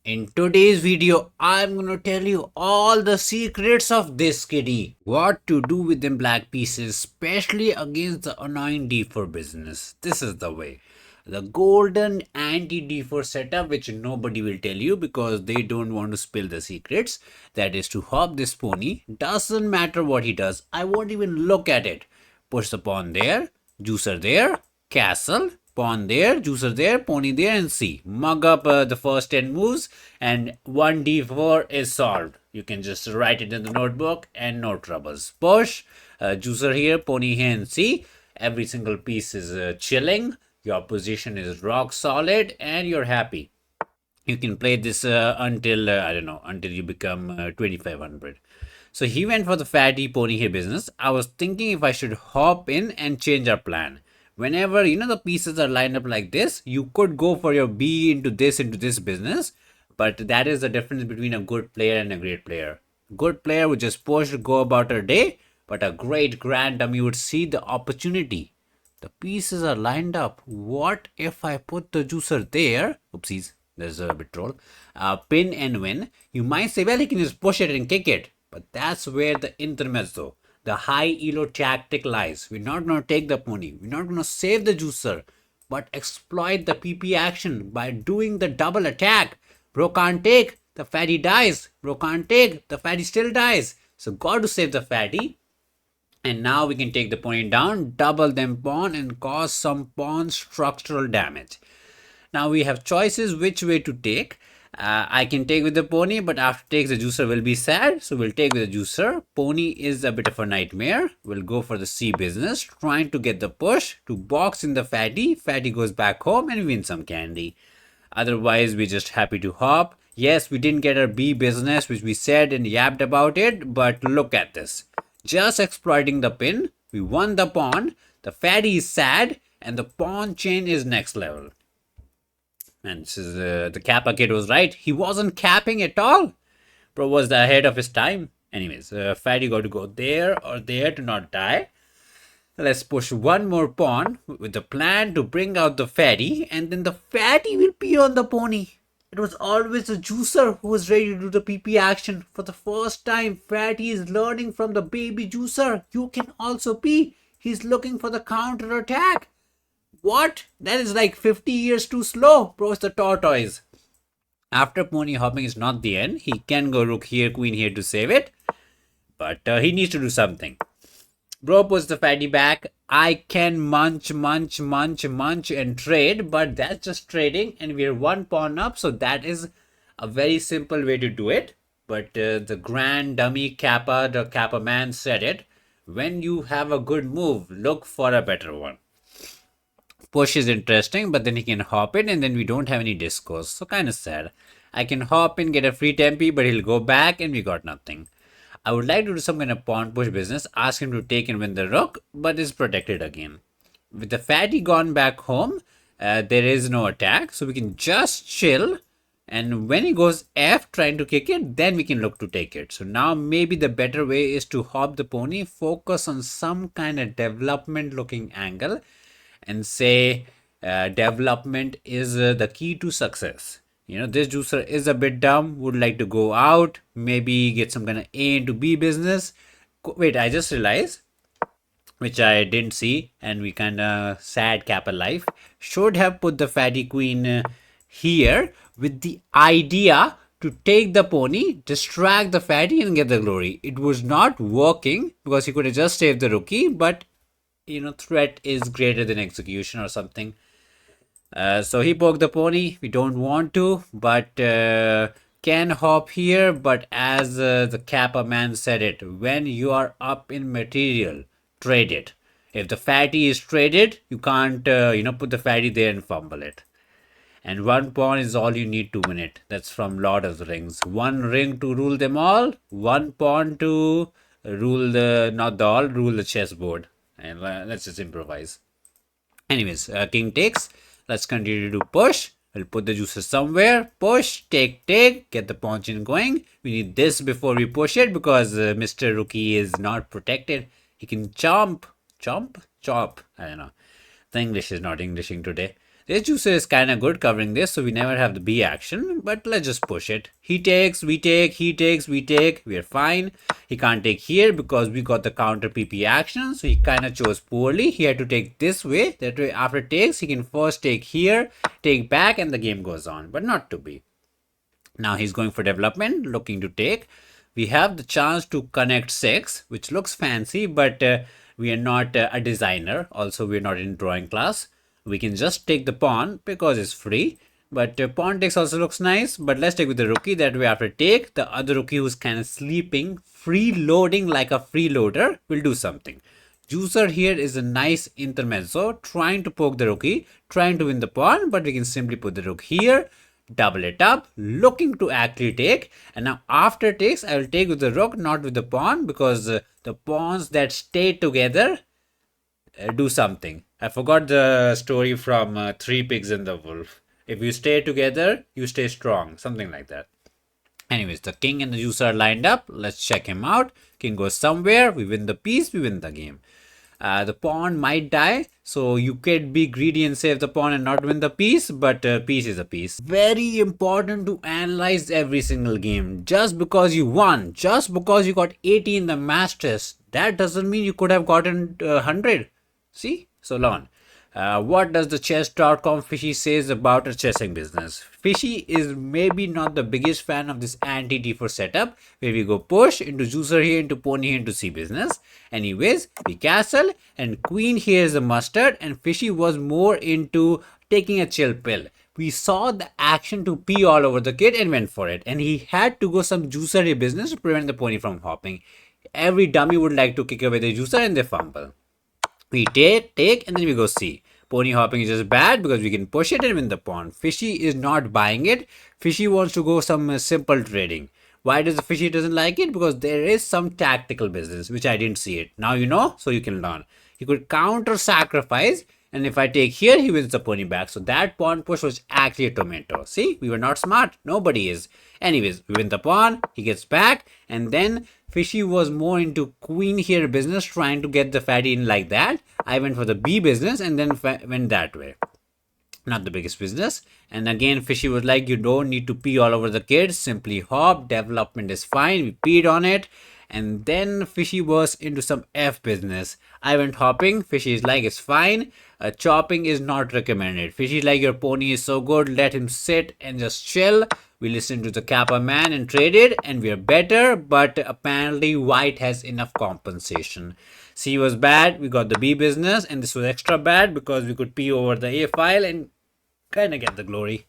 In today's video, I'm gonna tell you all the secrets of this kitty. What to do with them black pieces, especially against the annoying d4 business. This is the way. The golden anti-d4 setup, which nobody will tell you because they don't want to spill the secrets. That is to hop this pony. Doesn't matter what he does. I won't even look at it. Push the pawn there, juicer there, castle, pawn there, juicer there, pony there, and C. Mug up the first 10 moves, and 1d4 is solved. You can just write it in the notebook and no troubles. Push, juicer here, pony here, and C. Every single piece is chilling. Your position is rock solid, and you're happy. You can play this until I don't know, until you become 2500. So he went for the fatty pony here business. I was thinking if I should hop in and change our plan. Whenever the pieces are lined up like this, you could go for your B into this business, but that is the difference between a good player and a great player. Good player would just push, go about her day, but a great grand dummy would see the opportunity. The pieces are lined up. What if I put the juicer there? Oopsies, there's a bit troll. Pin and win. You might say, well, he can just push it and kick it. But that's where the intermezzo, the high elo tactic lies. We're not going to take the pony. We're not going to save the juicer, but exploit the PP action by doing the double attack. Bro can't take, the fatty dies. Bro can't take, the fatty still dies. So got to save the fatty. And now we can take the pony down, double them pawn, and cause some pawn structural damage. Now we have choices which way to take. I can take with the pony, but after takes the juicer will be sad. So we'll take with the juicer. Pony is a bit of a nightmare. We'll go for the C business, trying to get the push to box in the fatty. Fatty goes back home and win some candy. Otherwise, we're just happy to hop. Yes, we didn't get our B business, which we said and yapped about it, but look at this. Just exploiting the pin, we won the pawn, the fatty is sad, and the pawn chain is next level. And this is, the Kappa kid was right. He wasn't capping at all. Bro was ahead of his time. Anyways, fatty got to go there or there to not die. Let's push one more pawn with the plan to bring out the fatty, and then the fatty will pee on the pony. It was always the juicer who was ready to do the PP action. For the first time, fatty is learning from the baby juicer. You can also pee. He's looking for the counter attack. What? That is like 50 years too slow, bros the tortoise. After pony hopping is not the end. He can go rook here, queen here to save it. But he needs to do something. Bro puts the fatty back. I can munch and trade, but that's just trading, and we're one pawn up, so that is a very simple way to do it. But the grand dummy Kappa, the Kappa man said it. When you have a good move, look for a better one. Push is interesting, but then he can hop in, and then we don't have any discourse, so kind of sad. I can hop in, get a free tempi, but he'll go back, and we got nothing. I would like to do some kind of pawn push business, ask him to take and win the rook, but is protected again. With the fatty gone back home, there is no attack, so we can just chill. And when he goes F trying to kick it, then we can look to take it. So now maybe the better way is to hop the pony, focus on some kind of development looking angle, and say development is the key to success. This juicer is a bit dumb, would like to go out, maybe get some kind of A into B business. Wait, I just realized, which I didn't see, and we kind of sad Kappa life, should have put the fatty queen here with the idea to take the pony, distract the fatty, and get the glory. It was not working because he could have just saved the rookie, but threat is greater than execution or something. So he poked the pony. We don't want to, but can hop here. But as the Kappa man said it, when you are up in material, trade it. If the fatty is traded, you can't put the fatty there and fumble it. And one pawn is all you need to win it. That's from Lord of the Rings. One ring to rule them all. One pawn to rule rule the chessboard. And let's just improvise. Anyways, king takes. Let's continue to push. We'll put the juicer somewhere. Push, take, get the pawn chain going. We need this before we push it because Mr. Rookie is not protected. He can chomp. I don't know. The English is not Englishing today. This juicer is kind of good covering this, so we never have the B action, but let's just push it. He takes, we take, he takes, we take, we are fine. He can't take here because we got the counter PP action, so he kind of chose poorly. He had to take this way, that way after takes, he can first take here, take back, and the game goes on, but not to be. Now he's going for development, looking to take. We have the chance to connect 6, which looks fancy, but we are not a designer. Also, we are not in drawing class. We can just take the pawn because it's free. But pawn takes also looks nice. But let's take with the rookie. That way after take, the other rookie who's kind of sleeping, freeloading like a freeloader will do something. Juicer here is a nice intermezzo, trying to poke the rookie, trying to win the pawn, but we can simply put the rook here, double it up, looking to actually take. And now after takes, I will take with the rook, not with the pawn, because the pawns that stay together do something. I forgot the story from Three Pigs and the Wolf. If you stay together, you stay strong, something like that. Anyways, the king and the juicer are lined up. Let's check him out. King goes somewhere. We win the piece. We win the game. The pawn might die, so you could be greedy and save the pawn and not win the piece, but piece is a piece. Very important to analyze every single game. Just because you won, just because you got 80 in the match test, that doesn't mean you could have gotten 100. See? So long. What does the chess.com Fishy says about a chessing business? Fishy is maybe not the biggest fan of this anti-d4 setup where we go push into juicer here, into pony here, into c business. Anyways, we castle and queen here is the mustard, and Fishy was more into taking a chill pill. We saw the action to pee all over the kid and went for it, and he had to go some juicer here business to prevent the pony from hopping. Every dummy would like to kick away the juicer and they fumble. We take, and then we go C. Pony hopping is just bad because we can push it and win the pawn. Fishy is not buying it. Fishy wants to go some simple trading. Why does the Fishy doesn't like it? Because there is some tactical business, which I didn't see it. Now you know, so you can learn. He could counter sacrifice, and if I take here, he wins the pony back. So that pawn push was actually a tomato. See, we were not smart. Nobody is. Anyways, we win the pawn, he gets back, and then Fishy was more into queen here business, trying to get the fatty in like that. I went for the B business and then went that way. Not the biggest business. And again, Fishy was like, you don't need to pee all over the kids. Simply hop. Development is fine. We peed on it. And then Fishy was into some F business. I went hopping. Fishy is like, it's fine. Chopping is not recommended. Fishy is like, your pony is so good. Let him sit and just chill. We listened to the Kappa man and traded, and we are better, but apparently white has enough compensation. C was bad, we got the B business, and this was extra bad because we could P over the A file and kind of get the glory.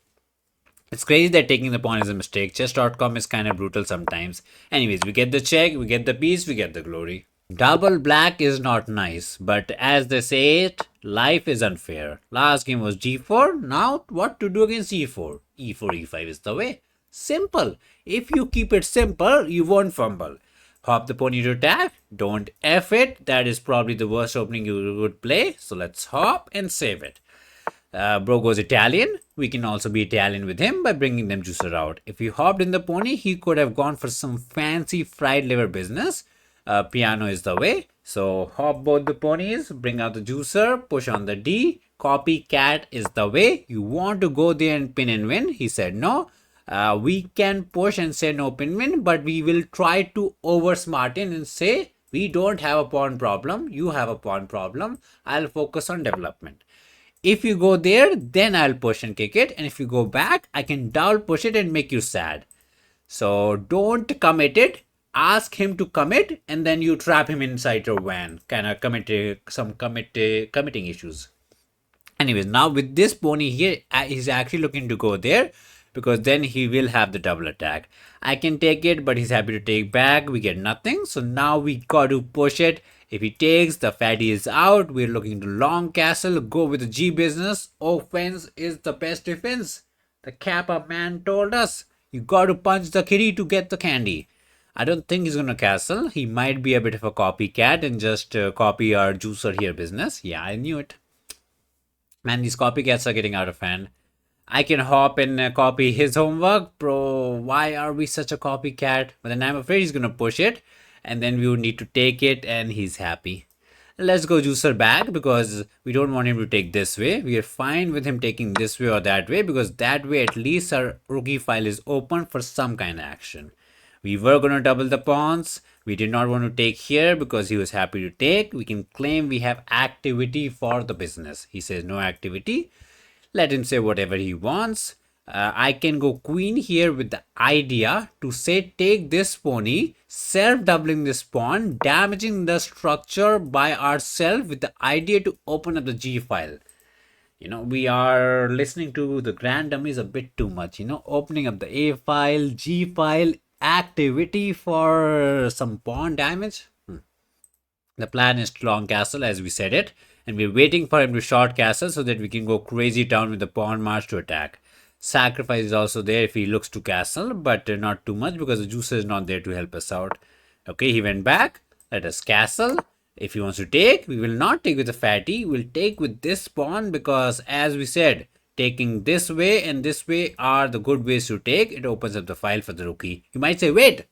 It's crazy that taking the pawn is a mistake. Chess.com is kind of brutal sometimes. Anyways, we get the check, we get the piece, we get the glory. Double black is not nice, but as they say it, life is unfair. Last game was g4, now what to do against e4? e4, e5 is the way. Simple. If you keep it simple, you won't fumble. Hop the pony to attack, don't F it, that is probably the worst opening you would play, so let's hop and save it. Bro goes Italian. We can also be Italian with him by bringing them juicer out. If he hopped in the pony, he could have gone for some fancy fried liver business. Piano is the way. So hop both the ponies, bring out the juicer, push on the D. Copycat is the way. You want to go there and pin and win. He said no. We can push and say no pin win, but we will try to over smarten and say we don't have a pawn problem. You have a pawn problem. I'll focus on development. If you go there, then I'll push and kick it. And if you go back, I can double push it and make you sad. So don't commit it. Ask him to commit, and then you trap him inside your van. Kind of committing issues. Anyways, now with this pony here, he's actually looking to go there because then he will have the double attack. I can take it, but he's happy to take back. We get nothing. So now we got to push it. If he takes, the fatty is out. We're looking to long castle. Go with the G business. Offense is the best defense. The Kappa man told us. You got to punch the kitty to get the candy. I don't think he's going to castle. He might be a bit of a copycat and just copy our juicer here business. Yeah, I knew it. Man, these copycats are getting out of hand. I can hop and copy his homework. Bro, why are we such a copycat? But then I'm afraid he's going to push it. And then we would need to take it and he's happy. Let's go juicer back because we don't want him to take this way. We are fine with him taking this way or that way because that way at least our rookie file is open for some kind of action. We were going to double the pawns. We did not want to take here because he was happy to take. We can claim we have activity for the business. He says no activity. Let him say whatever he wants. I can go queen here with the idea to say take this pony, self doubling this pawn, damaging the structure by ourselves with the idea to open up the G file. We are listening to the grand dummies a bit too much, opening up the A file, G file, activity for some pawn damage. The plan is to long castle as we said it, and we're waiting for him to short castle so that we can go crazy town with the pawn march to attack. Sacrifice is also there if he looks to castle, but not too much because the juicer is not there to help us out. Okay, he went back. Let us castle. If he wants to take, we will not take with the fatty. We'll take with this pawn because, as we said, taking this way and this way are the good ways to take. It opens up the file for the rookie. You might say, wait,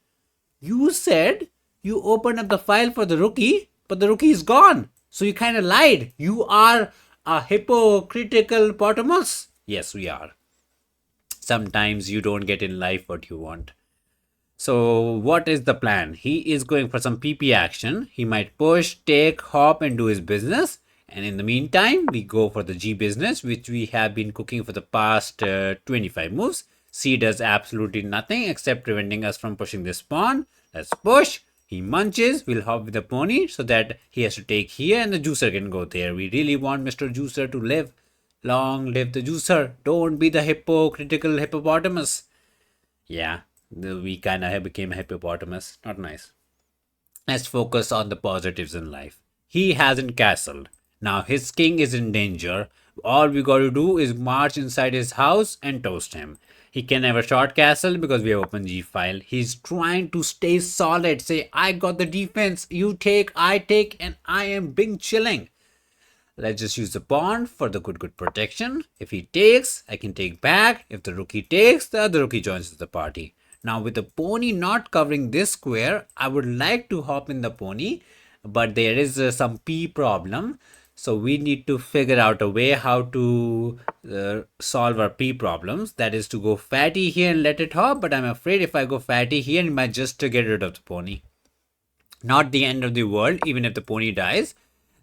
you said you opened up the file for the rookie, but the rookie is gone. So you kind of lied. You are a hypocritical Potamus. Yes, we are. Sometimes you don't get in life what you want. So what is the plan? He is going for some PP action. He might push, take, hop and do his business. And in the meantime, we go for the G business, which we have been cooking for the past 25 moves. C does absolutely nothing except preventing us from pushing this pawn. Let's push. He munches. We'll hop with the pony so that he has to take here and the juicer can go there. We really want Mr. Juicer to live. Long live the juicer. Don't be the hypocritical hippopotamus. Yeah, we kind of became a hippopotamus. Not nice. Let's focus on the positives in life. He hasn't castled. Now his king is in danger. All we got to do is march inside his house and toast him. He can never short castle because we have open G file. He's trying to stay solid. Say, I got the defense. You take, I take, and I am being chilling. Let's just use the pawn for the good protection. If he takes, I can take back. If the rookie takes, the other rookie joins the party. Now with the pony not covering this square, I would like to hop in the pony, but there is some P problem. So we need to figure out a way how to solve our P problems. That is to go fatty here and let it hop. But I'm afraid if I go fatty here, it might just get rid of the pony. Not the end of the world, even if the pony dies.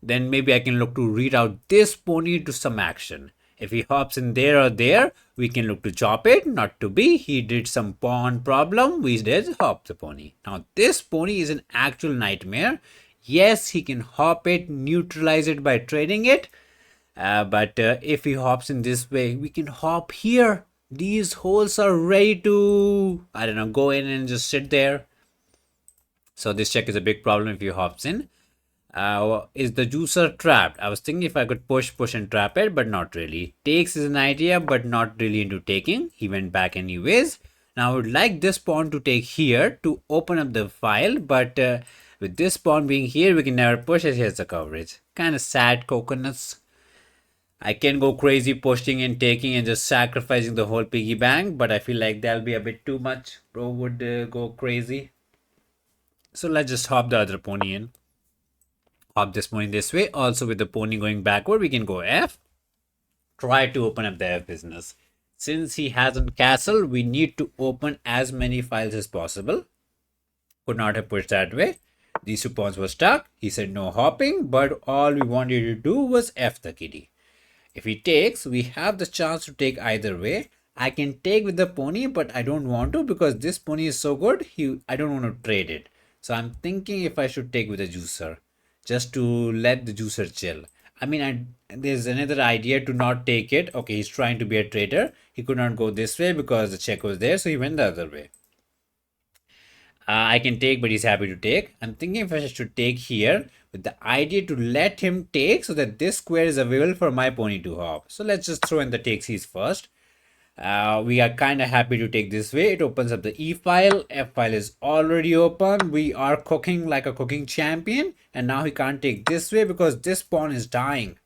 Then maybe I can look to reroute this pony to some action. If he hops in there or there, we can look to chop it. Not to be. He did some pawn problem. We did hop the pony. Now this pony is an actual nightmare. Yes, he can hop it, neutralize it by trading it. But if he hops in this way, we can hop here. These holes are ready to, I don't know, go in and just sit there. So this check is a big problem if he hops in. Is the juicer trapped? I was thinking if I could push and trap it, but not really. Takes is an idea, but not really into taking. He went back anyways. Now I would like this pawn to take here to open up the file, but with this pawn being here, we can never push as he has the coverage. Kind of sad coconuts. I can go crazy pushing and taking and just sacrificing the whole piggy bank, but I feel like that'll be a bit too much. Bro would go crazy. So let's just hop the other pony in. Hop this pony this way. Also with the pony going backward, we can go F. Try to open up the F business. Since he hasn't castled, we need to open as many files as possible. Could not have pushed that way. These two pawns were stuck. He said no hopping, but all we wanted to do was F the kitty. If he takes, we have the chance to take either way. I can take with the pony, but I don't want to because this pony is so good. I don't want to trade it. So I'm thinking if I should take with the juicer, just to let the juicer chill. I mean, there's another idea to not take it. Okay, he's trying to be a traitor. He could not go this way because the check was there, so he went the other way. I can take, but he's happy to take. I'm thinking if I should take here with the idea to let him take so that this square is available for my pony to hop. So let's just throw in the takesies first. We are kind of happy to take this way. It opens up the E file. F file is already open. We are cooking like a cooking champion. And now he can't take this way because this pawn is dying.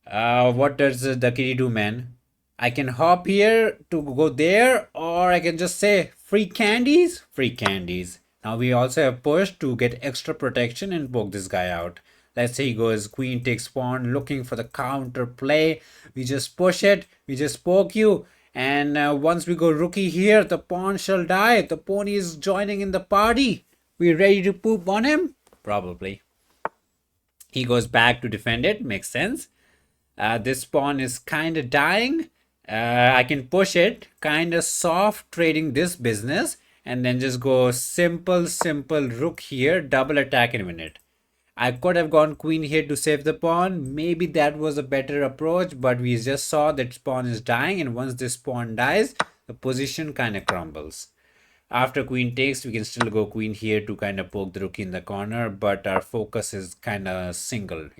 What does the kitty do, man? I can hop here to go there, or I can just say free candies, free candies. Now we also have push to get extra protection and poke this guy out. Let's say he goes queen takes pawn, looking for the counter play. We just push it, we just poke you, and once we go rookie here, the pawn shall die. The pony is joining in the party. We ready to poop on him? Probably. He goes back to defend it. Makes sense. This pawn is kind of dying. I can push it, kind of soft trading this business, and then just go simple rook here, double attack and win it. I could have gone queen here to save the pawn. Maybe that was a better approach, but we just saw that pawn is dying, and once this pawn dies, the position kind of crumbles. After queen takes, we can still go queen here to kind of poke the rook in the corner, but our focus is kind of single.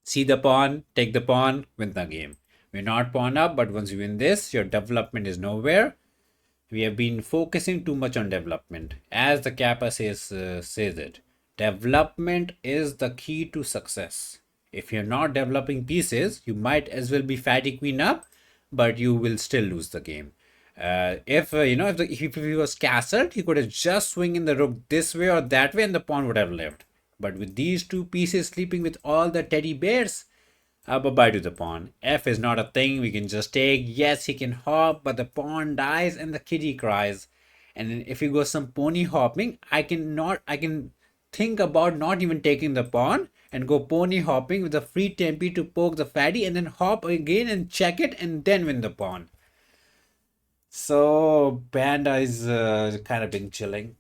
See the pawn, take the pawn, win the game. We're not pawn up, but once you win this, your development is nowhere. We have been focusing too much on development. As the Kappa says it, development is the key to success. If you're not developing pieces, you might as well be fatty queen up, but you will still lose the game. If he was castled, he could have just swing in the rook this way or that way, and the pawn would have lived. But with these two pieces sleeping with all the teddy bears, bye-bye to the pawn. F is not a thing we can just take. Yes, he can hop, but the pawn dies and the kitty cries. And then if you go some pony hopping, I can think about not even taking the pawn and go pony hopping with a free tempi to poke the fatty and then hop again and check it and then win the pawn. So Panda is kind of been chilling.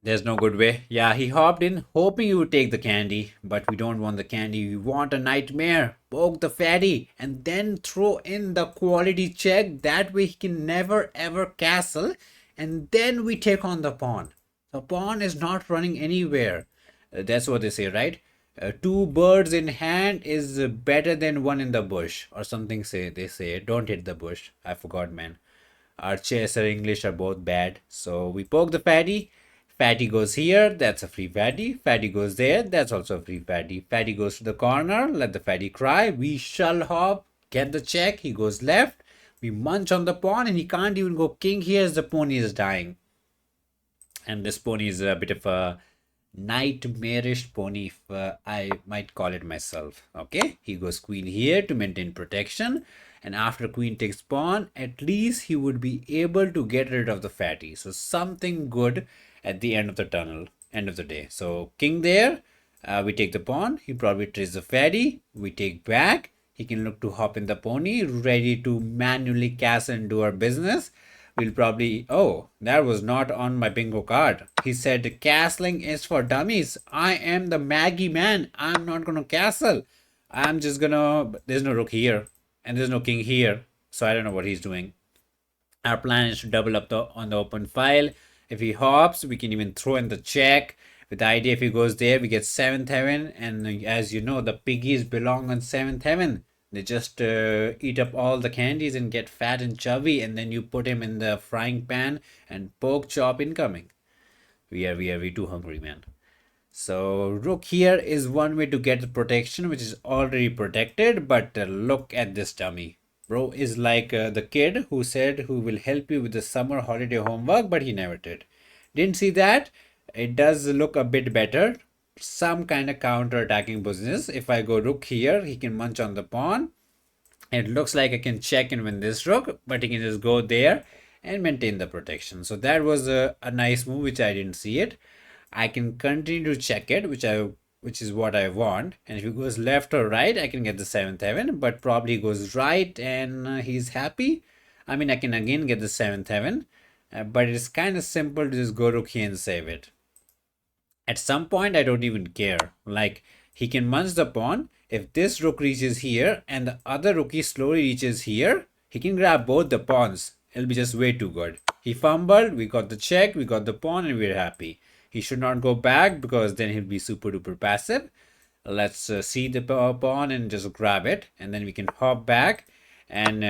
There's no good way. Yeah, he hopped in, hoping you would take the candy, but we don't want the candy. We want a nightmare. Poke the fatty, and then throw in the quality check. That way he can never ever castle, and then we take on the pawn. The pawn is not running anywhere. That's what they say, right? Two birds in hand is better than one in the bush, or something. They say, don't hit the bush. I forgot, man. Our chess or English are both bad. So we poke the fatty. Fatty goes here, that's a free fatty. Fatty goes there, that's also a free fatty. Fatty goes to the corner, let the fatty cry. We shall hop, get the check. He goes left. We munch on the pawn, and he can't even go king here as the pony is dying. And this pony is a bit of a nightmarish pony, if I might call it myself. Okay, he goes queen here to maintain protection, and after queen takes pawn, at least he would be able to get rid of the fatty. So something good at the end of the tunnel, end of the day. So king there, we take the pawn. He probably trades the fatty. We take back. He can look to hop in the pony, ready to manually castle and do our business. We'll probably, oh, that was not on my bingo card. He said castling is for dummies. I am the Maggie man. I'm not gonna castle. I'm just gonna, there's no rook here and there's no king here, so I don't know what he's doing. Our plan is to double up on the open file. If he hops, we can even throw in the check. With the idea, if he goes there, we get 7th heaven. And as you know, the piggies belong on 7th heaven. They just eat up all the candies and get fat and chubby. And then you put him in the frying pan and pork chop incoming. We are too hungry, man. So rook here is one way to get the protection, which is already protected. But look at this dummy. Bro is like the kid who said who will help you with the summer holiday homework, but he never did. Didn't see that? It does look a bit better. Some kind of counter attacking business. If I go rook here, he can munch on the pawn. It looks like I can check and win this rook, but he can just go there and maintain the protection. So that was a nice move, which I didn't see it. I can continue to check it, which is what I want. And if he goes left or right, I can get the 7th heaven, but probably goes right and he's happy. I mean, I can again get the 7th heaven, but it's kind of simple to just go rook here and save it. At some point, I don't even care. Like, he can munch the pawn. If this rook reaches here and the other rookie slowly reaches here, he can grab both the pawns. It'll be just way too good. He fumbled, we got the check, we got the pawn, and we're happy. He should not go back because then he'll be super duper passive. Let's see the pawn and just grab it, and then we can hop back and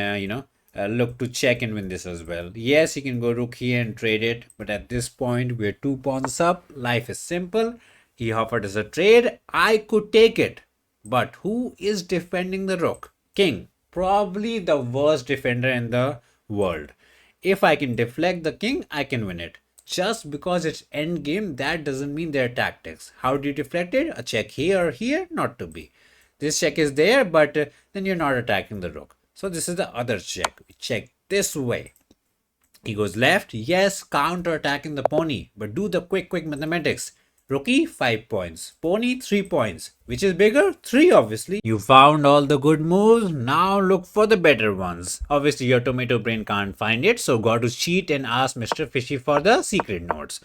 look to check and win this as well. Yes, you can go rook here and trade it, but at this point we're 2 pawns up. Life is simple. He offered us a trade. I could take it, but who is defending the rook? King, probably the worst defender in the world. If I can deflect the king, I can win it. just because it's end game, that doesn't mean their tactics. How do you deflect it? A check here or here? Not to be. This check is there, but then you're not attacking the rook. So this is the other check. We check this way. He goes left. Yes, counter attacking the pony, but do the quick mathematics. Rookie, 5 points. Pony, 3 points. Which is bigger? 3, obviously. You found all the good moves. Now look for the better ones. Obviously, your tomato brain can't find it, so got to cheat and ask Mr. Fishy for the secret notes.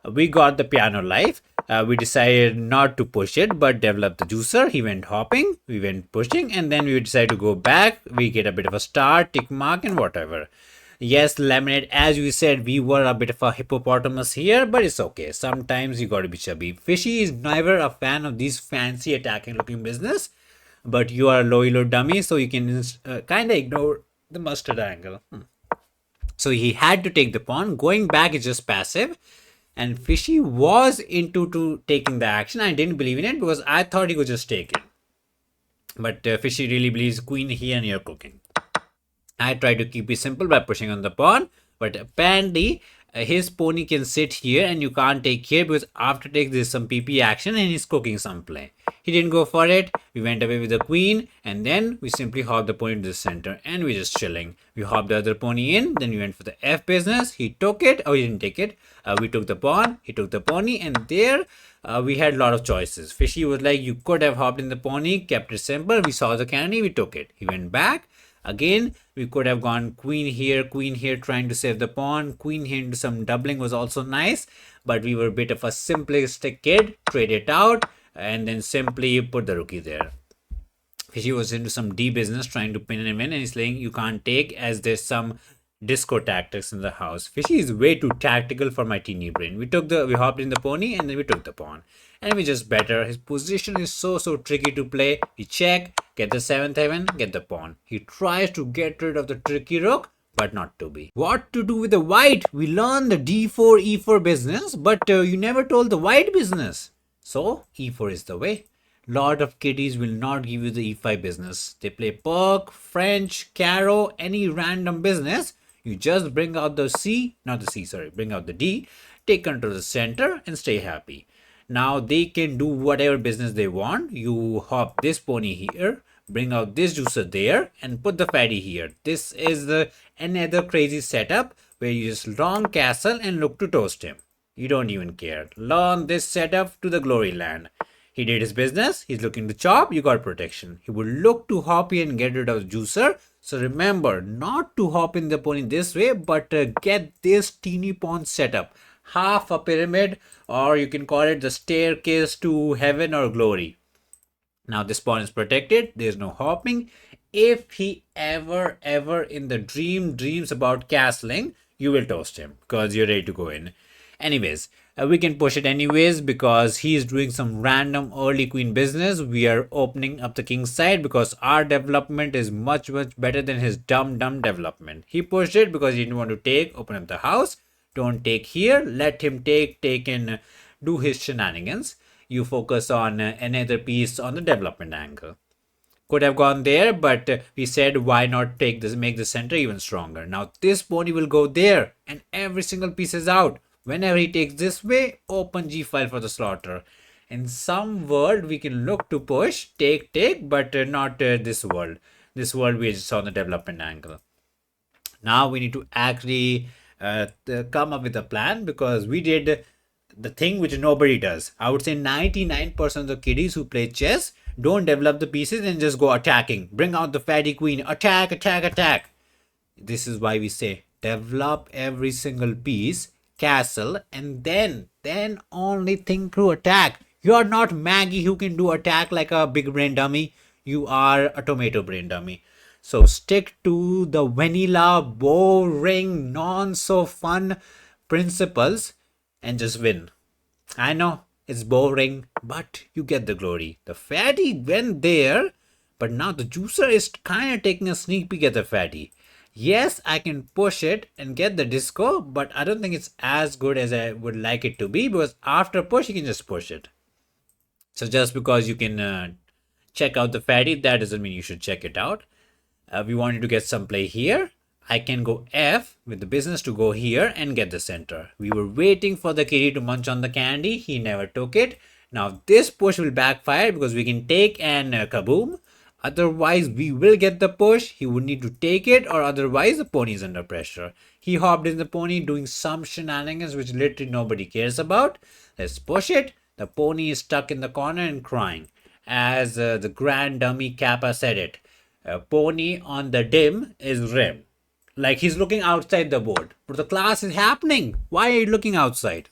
We got the piano live. We decided not to push it, but develop the juicer. He went hopping, we went pushing, and then we decided to go back. We get a bit of a star, tick mark, and whatever. Yes, Lemonade, as you said, we were a bit of a hippopotamus here, but it's okay. Sometimes you gotta be chubby. Fishy is never a fan of these fancy attacking looking business, but you are a low elo dummy, so you can kind of ignore the mustard angle. So he had to take the pawn. Going back is just passive. And Fishy was into to taking the action. I didn't believe in it because I thought he could just take it. But Fishy really believes queen here and you're cooking. I try to keep it simple by pushing on the pawn, but apparently his pony can sit here and you can't take here because after take there's some PP action and he's cooking some play. He didn't go for it. We went away with the queen and then we simply hopped the pony to the center and we're just chilling. We hopped the other pony in, then we went for the F business. He took it. Oh, he didn't take it. We took the pawn. He took the pony and there we had a lot of choices. Fishy was like, you could have hopped in the pony, kept it simple. We saw the candy. We took it. He went back. Again, we could have gone queen here, trying to save the pawn. Queen here into some doubling was also nice, but we were a bit of a simplistic kid. Trade it out and then simply put the rookie there. Fishy was into some D business trying to pin him in, and he's saying you can't take as there's some disco tactics in the house. Fishy is way too tactical for my teeny brain. We hopped in the pony and then we took the pawn. And we just better. His position is so tricky to play. We check, get the 7th heaven, get the pawn. He tries to get rid of the tricky rook, but not to be. What to do with the white? We learned the d4, e4 business, but you never told the white business. So e4 is the way. Lot of kiddies will not give you the e5 business. They play Perk, French, Caro, any random business. You just bring out the C, not the C, sorry, bring out the D, take control of the center and stay happy. Now they can do whatever business they want. You hop this pony here, bring out this juicer there and put the fatty here. This is another crazy setup where you just long castle and look to toast him. You don't even care. Learn this setup to the glory land. He did his business. He's looking to chop. You got protection. He would look to hop in and get rid of the juicer. So remember not to hop in the pony this way, but get this teeny pawn setup. Half a pyramid, or you can call it the staircase to heaven or glory. Now this pawn is protected. There's no hopping. If he ever in the dreams about castling, you will toast him because you're ready to go in. Anyways, we can push it anyways because he's doing some random early queen business. We are opening up the king's side because our development is much better than his dumb development. He pushed it because he didn't want to open up the house. Don't take here. Let him take and do his shenanigans. You focus on another piece on the development angle. Could have gone there, but we said why not take this, make the center even stronger. Now this pony will go there and every single piece is out. Whenever he takes this way, open G file for the slaughter. In some world, we can look to push, take, but not this world. This world we just saw the development angle. Now we need to actually come up with a plan because we did the thing which nobody does. I would say 99% of the kiddies who play chess don't develop the pieces and just go attacking. Bring out the fatty queen. Attack. This is why we say develop every single piece, castle, and then only think through attack. You are not Maggie who can do attack like a big brain dummy. You are a tomato brain dummy. So stick to the vanilla, boring, non so fun principles and just win. I know it's boring, but you get the glory. The fatty went there, but now the juicer is kind of taking a sneak peek at the fatty. Yes, I can push it and get the disco, but I don't think it's as good as I would like it to be because after push, you can just push it. So just because you can check out the fatty, that doesn't mean you should check it out. We wanted to get some play here. I can go F with the business to go here and get the center. We were waiting for the kitty to munch on the candy. He never took it. Now this push will backfire because we can take and kaboom. Otherwise, we will get the push. He would need to take it, or otherwise, the pony is under pressure. He hopped in the pony, doing some shenanigans which literally nobody cares about. Let's push it. The pony is stuck in the corner and crying. As the grand dummy Kappa said it, a pony on the dim is rim. Like he's looking outside the board. But the class is happening. Why are you looking outside?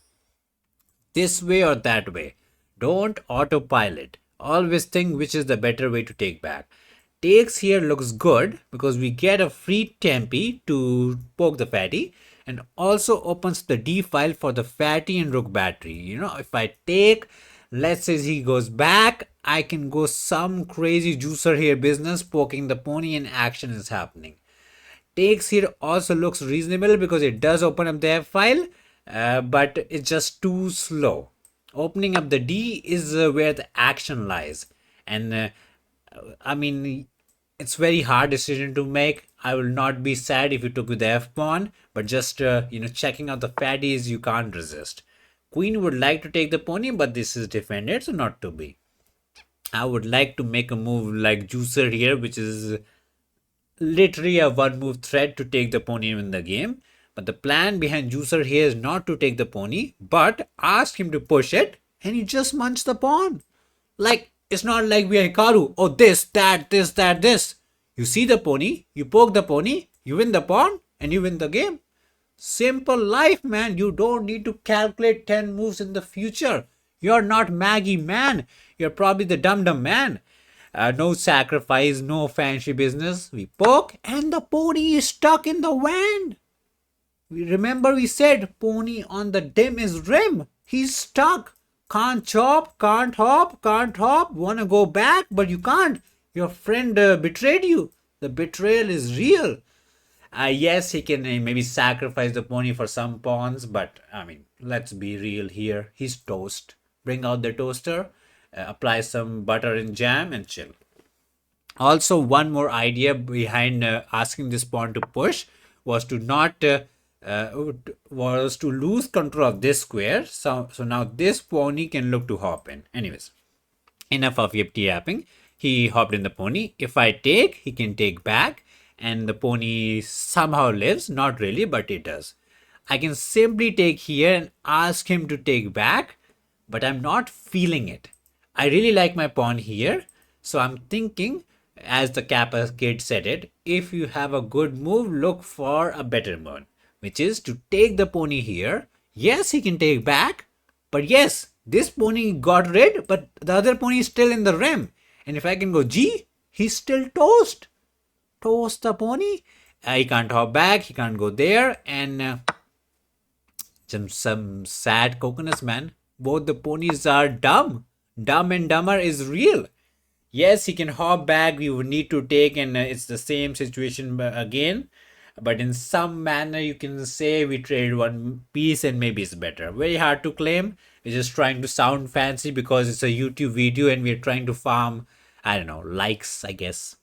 This way or that way. Don't autopilot. Always think which is the better way to take back. Takes here looks good because we get a free tempi to poke the fatty, and also opens the D file for the fatty and rook battery. You know, if I take, let's say he goes back, I can go some crazy juicer here business, poking the pony and action is happening. Takes here also looks reasonable because it does open up the F file, but it's just too slow. Opening up the D is where the action lies, and I mean, it's very hard decision to make. I will not be sad if you took with the F pawn, but just checking out the fatties, you can't resist. Queen would like to take the pony, but this is defended, so not to be. I would like to make a move like juicer here, which is literally a one move threat to take the pony in the game. But the plan behind Juicer here is not to take the pony, but ask him to push it, and he just munch the pawn. Like, it's not like we are Hikaru. Oh, this, that, this, that, this. You see the pony, you poke the pony, you win the pawn, and you win the game. Simple life, man. You don't need to calculate 10 moves in the future. You're not Maggie, man. You're probably the dum dum man. No sacrifice, no fancy business. We poke, and the pony is stuck in the van. Remember we said pony on the dim is rim. He's stuck. Can't chop, can't hop, can't hop. Wanna go back, but you can't. Your friend betrayed you. The betrayal is real. Yes, he can maybe sacrifice the pony for some pawns, but I mean, let's be real here. He's toast. Bring out the toaster, apply some butter and jam, and chill. Also, one more idea behind asking this pawn to push was to not was to lose control of this square. So now this pony can look to hop in. Anyways, enough of yip yapping. He hopped in the pony. If I take, he can take back, and the pony somehow lives. Not really, but it does. I can simply take here and ask him to take back, but I'm not feeling it. I really like my pawn here, so I'm thinking, as the Kappa kid said it, if you have a good move, look for a better one, which is to take the pony here. Yes, he can take back, but yes, this pony got rid, but the other pony is still in the rim. And if I can go G, he's still toast. Toast the pony. He can't hop back, he can't go there, and some sad coconuts, man. Both the ponies are dumb. Dumb and Dumber is real. Yes, he can hop back, we would need to take, and it's the same situation again. But in some manner, you can say we traded one piece and maybe it's better. Very hard to claim. We're just trying to sound fancy because it's a YouTube video and we're trying to farm, I don't know, likes, I guess.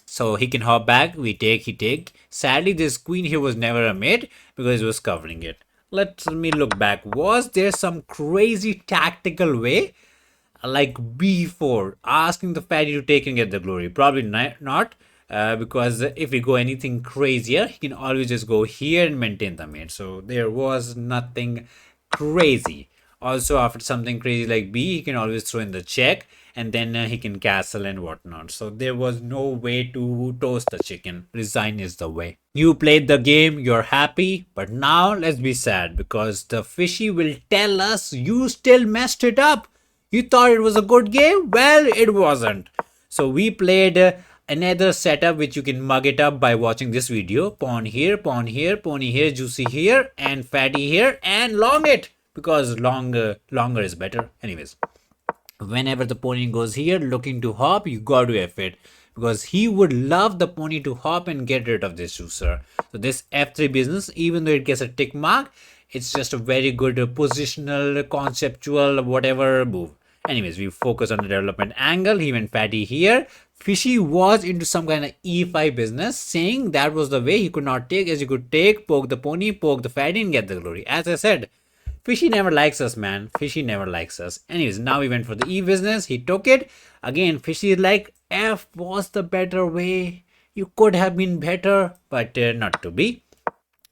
So he can hop back, we take, he take. Sadly, this queen here was never a mate because it was covering it. Let me look back. Was there some crazy tactical way? Like B4, asking the fatty to take and get the glory? Probably not. Because if we go anything crazier, he can always just go here and maintain the mate. So there was nothing crazy. Also, after something crazy like B, he can always throw in the check, and then he can castle and whatnot. So there was no way to toast the chicken. Resign is the way. You played the game, you're happy, but now let's be sad because the fishy will tell us you still messed it up. You thought it was a good game? Well, it wasn't. So we played another setup which you can mug it up by watching this video. Pawn here, pony here, juicy here, and fatty here, and long it because longer is better. Anyways, whenever the pony goes here looking to hop, you got to F it because he would love the pony to hop and get rid of this juicer. So this F3 business, even though it gets a tick mark, it's just a very good positional, conceptual, whatever move. Anyways, we focus on the development angle. He went fatty here. Fishy was into some kind of E5 business, saying that was the way he could not take, as you could take, poke the pony, poke the fatty, and get the glory. As I said, Fishy never likes us, man. Fishy never likes us. Anyways, now he went for the E business. He took it. Again, Fishy is like, F was the better way. You could have been better, but not to be.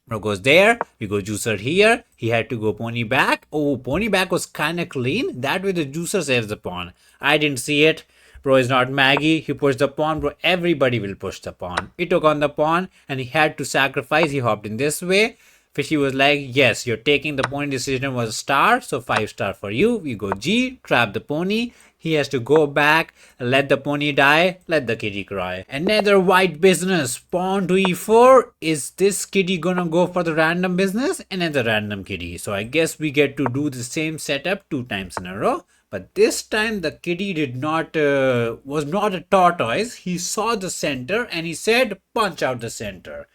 Bro goes there. We go juicer here. He had to go pony back. Oh, pony back was kind of clean. That way the juicer saves the pawn. I didn't see it. Bro is not Maggie. He pushed the pawn. Bro, everybody will push the pawn. He took on the pawn and he had to sacrifice. He hopped in this way. Fishy was like, yes, you're taking the pony decision was a star. So 5 star for you. We go G, trap the pony. He has to go back, let the pony die, let the kitty cry. Another white business. Pawn to e4. Is this kitty gonna go for the random business? Another random kitty. So I guess we get to do the same setup 2 times in a row. But this time the kitty did not was not a tortoise. He saw the center and he said, punch out the center.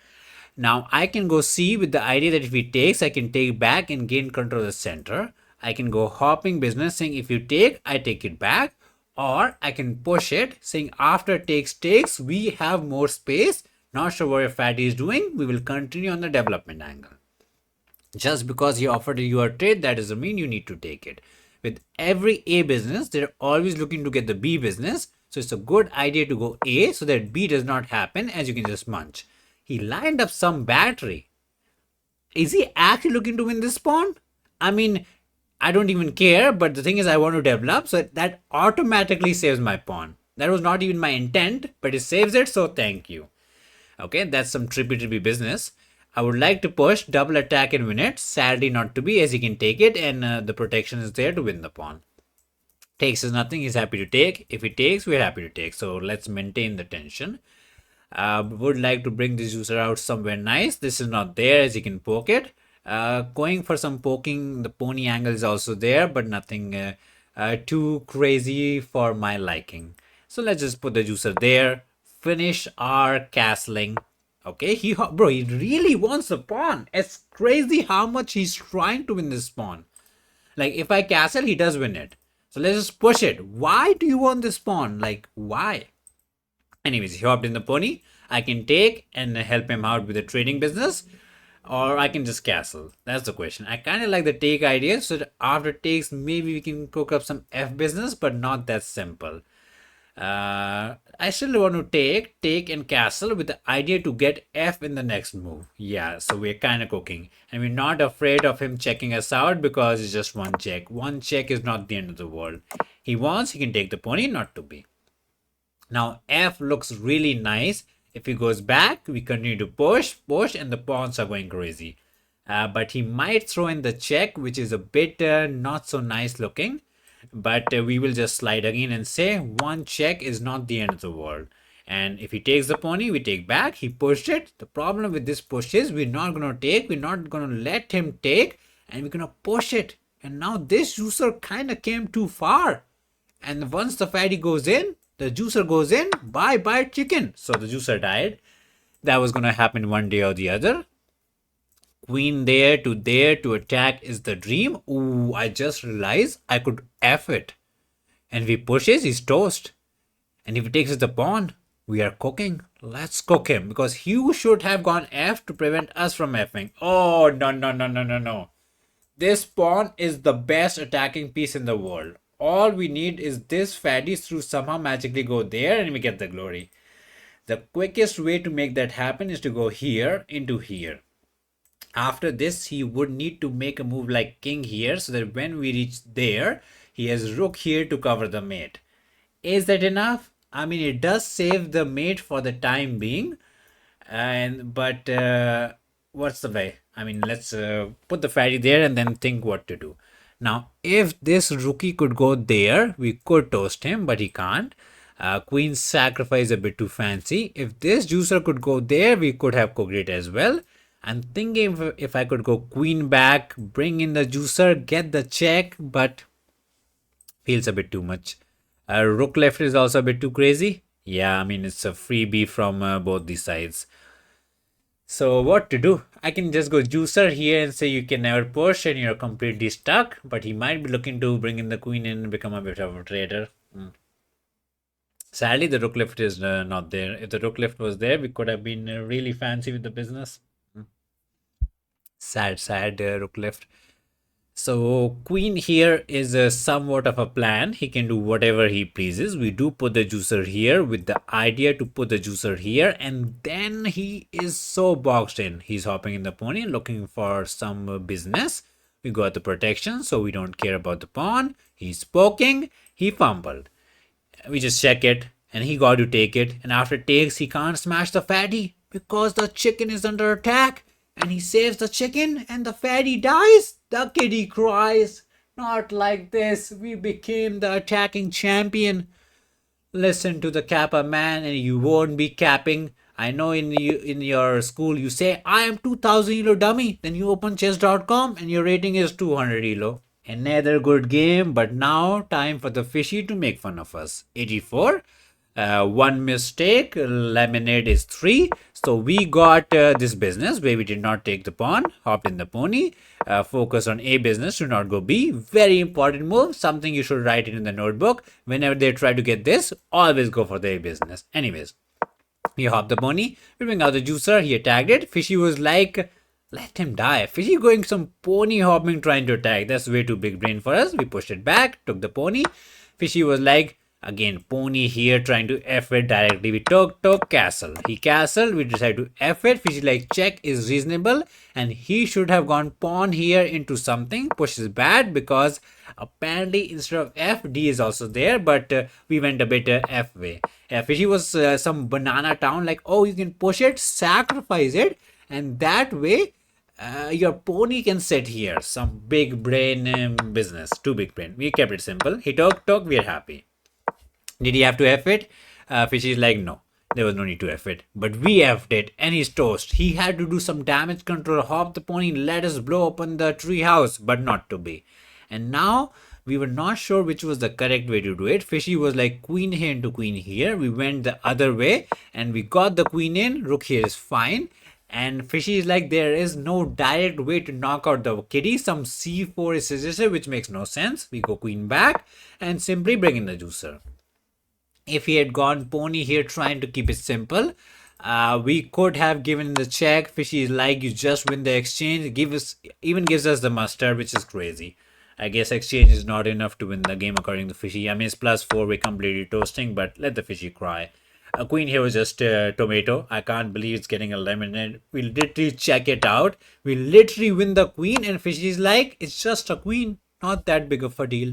Now I can go C with the idea that if he takes, I can take back and gain control of the center. I can go hopping business saying if you take, I take it back. Or I can push it saying after takes, we have more space. Not sure what your fatty is doing. We will continue on the development angle. Just because he offered you a trade, that doesn't mean you need to take it. With every A business, they're always looking to get the B business. So it's a good idea to go A so that B does not happen, as you can just munch. He lined up some battery. Is he actually looking to win this pawn? I mean, I don't even care, but the thing is I want to develop, so that automatically saves my pawn. That was not even my intent, but it saves it, so thank you. Okay, that's some trippy business. I would like to push, double attack and win it. Sadly not to be, as he can take it, and the protection is there to win the pawn. Takes is nothing, he's happy to take. If he takes, we're happy to take. So let's maintain the tension. Would like to bring this user out somewhere nice. This is not there, as you can poke it. Going for some poking, the pony angle is also there, but nothing too crazy for my liking. So let's just put the juicer there. Finish our castling. Okay, he really wants the pawn. It's crazy how much he's trying to win this pawn. Like if I castle, he does win it. So let's just push it. Why do you want this pawn? Like why? Anyways, he hopped in the pony. I can take and help him out with the trading business, or I can just castle. That's the question. I kind of like the take idea, so that after takes, maybe we can cook up some F business, but not that simple. I still want to take and castle with the idea to get F in the next move. Yeah, so we're kind of cooking, and we're not afraid of him checking us out because it's just one check. One check is not the end of the world. He wants, he can take the pony, not to be. Now F looks really nice. If he goes back, we continue to push, and the pawns are going crazy. But he might throw in the check, which is a bit not so nice looking. But we will just slide again and say one check is not the end of the world. And if he takes the pony, we take back. He pushed it. The problem with this push is we're not going to take. We're not going to let him take. And we're going to push it. And now this juicer kind of came too far. And once the fatty goes in, the juicer goes in, bye chicken. So the juicer died. That was going to happen one day or the other. Queen there to attack is the dream. Ooh, I just realized I could F it. And if he pushes, he's toast. And if he takes the pawn, we are cooking. Let's cook him. Because he should have gone F to prevent us from Fing. Oh, no. This pawn is the best attacking piece in the world. All we need is this fatty to somehow magically go there and we get the glory. The quickest way to make that happen is to go here into here. After this, he would need to make a move like king here so that when we reach there, he has rook here to cover the mate. Is that enough? I mean, it does save the mate for the time being. But what's the way? I mean, let's put the fatty there and then think what to do. Now, if this rookie could go there, we could toast him, but he can't. Queen's sacrifice a bit too fancy. If this juicer could go there, we could have cooked it as well. I'm thinking if I could go queen back, bring in the juicer, get the check, but feels a bit too much. Rook left is also a bit too crazy. Yeah, I mean, it's a freebie from both these sides. So what to do? I can just go juicer here and say you can never push and you're completely stuck. But he might be looking to bring in the queen and become a bit of a trader. Sadly, the rook lift is not there. If the rook lift was there, we could have been really fancy with the business. Hmm. Sad, rook lift. So queen here is a somewhat of a plan. He can do whatever he pleases. We do put the juicer here with the idea to put the juicer here, and then he is so boxed in. He's hopping in the pony looking for some business. We got the protection, so we don't care about the pawn. He's poking. He fumbled. We just check it, and he got to take it, and after it takes, he can't smash the fatty because the chicken is under attack, and he saves the chicken and the fatty dies. The kitty cries. Not like this. We became the attacking champion. Listen to the Kappa man and you won't be capping. I know in your school you say I am 2000 elo dummy. Then you open chess.com and your rating is 200 elo. Another good game, but now time for the fishy to make fun of us. 84. One mistake, lemonade is 3. So we got this business where we did not take the pawn, hopped in the pony, focus on A business, to not go B. Very important move, something you should write it in the notebook. Whenever they try to get this, always go for the A business. Anyways, we hopped the pony, we bring out the juicer, he attacked it. Fishy was like, let him die. Fishy going some pony hopping trying to attack. That's way too big brain for us. We pushed it back, took the pony. Fishy was like, again, pony here trying to F it directly. We took castle. He castled. We decided to F it. Fishy like check is reasonable. And he should have gone pawn here into something. Push is bad because apparently instead of F, D is also there. But we went a bit F way. Fishy was some banana town like, oh, you can push it, sacrifice it. And that way your pony can sit here. Some big brain business. Too big brain. We kept it simple. He took, we're happy. Did he have to F it? Fishy is like, no. There was no need to F it. But we F'd it and he's toast. He had to do some damage control, hop the pony, let us blow open the tree house, but not to be. And now we were not sure which was the correct way to do it. Fishy was like queen here into queen here. We went the other way and we got the queen in. Rook here is fine. And Fishy is like, there is no direct way to knock out the kitty. Some c4 is suggested, which makes no sense. We go queen back and simply bring in the juicer. If he had gone pony here trying to keep it simple, we could have given the check. Fishy is like, you just win the exchange. Even gives us the mustard, which is crazy. I guess exchange is not enough to win the game according to Fishy. I mean, it's +4. We're completely toasting, but let the Fishy cry. A queen here was just tomato. I can't believe it's getting a lemonade. We literally check it out. We literally win the queen, and Fishy is like, it's just a queen. Not that big of a deal.